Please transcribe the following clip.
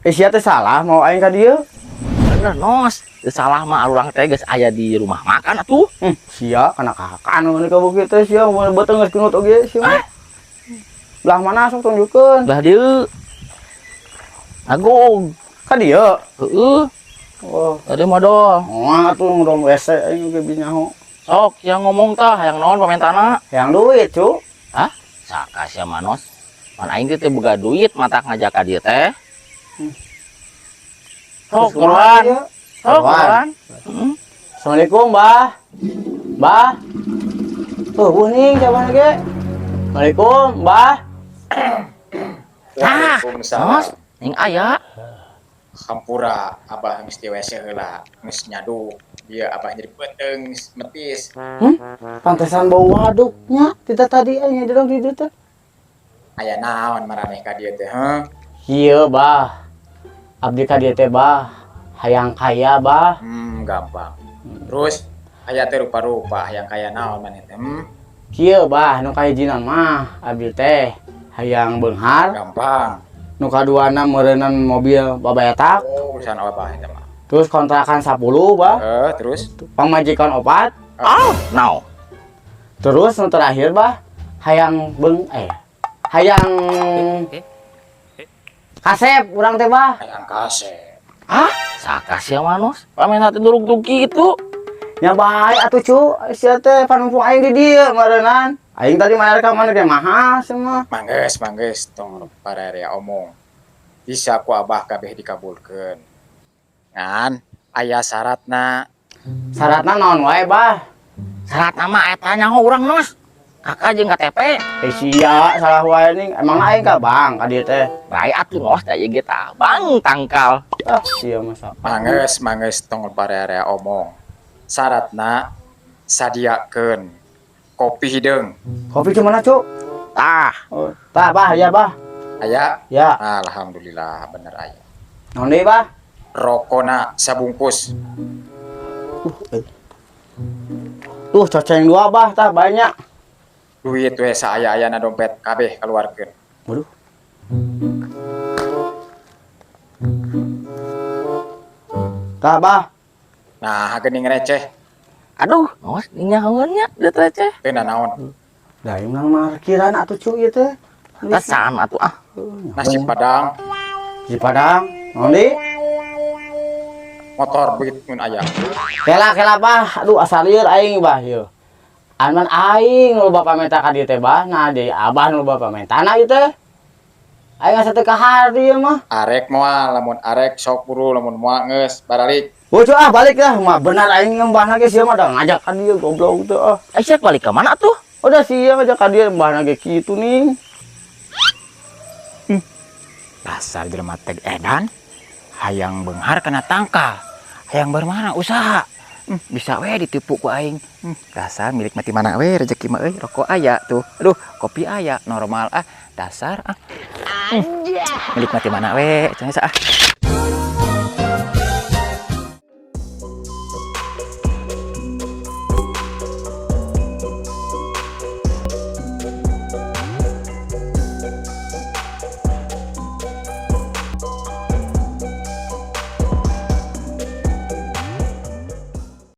Sia teh salah mau aing ka dieu. Bener nos, salah mah urang teh geus aya di rumah makan atuh. Sia kana kakan mun ka bukit teh sia mun beuteung geus kunut oge sia mah. Belah mana sok tunjukkeun. Belah dieu. Agung. Ka dieu. Heeh. Oh, Ada modal. moal atuh ngurung WC aing ge binyaho. Sok yang ngomong tah hayang naon pamentana? Yang duit, Cuk. Hah? Saka sia manos. Man aing teh boga duit matak ngajak ka dieu teh. Sok buruan. Sok buruan. Heeh. Assalamualaikum, Mbah. Mbah. Tuh, kuning jawaban ge. Assalamualaikum, Mbah. Nos, ning aya. Hampura abah geus di WC heula geus nyadu dia abah jadi beuteung geus metis Pantesan bau waduknya. Tidak tadi aing di dieu teh. aya naon maraneh ka dieu teh heuh Ieu, Bah. Abdi ka dieu teh, Bah. Hayang kaya, Bah. gampang terus aya teh rupa-rupa yang kaya naon maneh teh Kieu, Bah, nu kahijinan mah abdi teh hayang beunghar, gampang nu kaduana meureunnan mobil babayatak, urusan abah eta mah terus kontrakan 10, Bah. terus Pamajikan 4, Oh, now. terus nu terakhir, Bah, hayang hayang kasep urang teh, Bah. hayang kasep Hah? Saka sia manos. Pamena teh durung kitu. Nya bae atuh, Cu. Sia teh panumpung aing di dieu meureunnan. Aing tadi mayar ka mana ge mahal semua. manggeus tong pararea omong bisa ku abah kabeh dikabulkeun ngan aya syaratna Syaratna naon wae, Bah? Syarat nama eta nyaho urang nos. Kakak jeung KTP. Sia salah wae ning. Emang aing ka bang ka dieu teh. Bae atuh nos da ieu tah. Bang tangkal. Sia masa. manggeus tong pararea omong syaratna sadiakeun kopi hideung Kopi cuman Cu. Tah. Oh, tah, Bah, ya, Bah. aya Ya. alhamdulillah bener aya Naon deui, Bah? rokona sabungkus Tuh, coceng 2, Bah, tah banyak. duit we saaya-ayana dompet kabeh keluarkeun Waduh. Tah, Bah. nah geuning receh Aduh, nos nyahoeunnya deut receh. teu naon Da ieu nang markiran atuh Cu ieu teh. Tasan atuh ah. nasi padang Di Padang. Naon deui? motor begitu mun aya Kela Bah. Aduh, asal lieur aing, Bah, ieu. Aman aing nu loba pamenta ka dieu teh, Bah. Nah, deui Abah nu loba pamentana ieu teh. Aing asa teu kahar dieu mah. arek moal lamun arek sok buru lamun moal geus baralik Bocah balik lah, mah benar aing ngembahna ge sia mah da ngajak ka dieu goblok teh ah. Aisyah balik ke mana tuh? Udah sia ngajak ka dieu mbahna ge kitu nih. dasar jelema teh edan hayang beunghar kana tangkal hayang bermana usaha bisa we ditipu ku aing dasar milik mati mana we rezeki mah euy rokok aya tuh aduh kopi aya normal dasar milik mati mana we cenah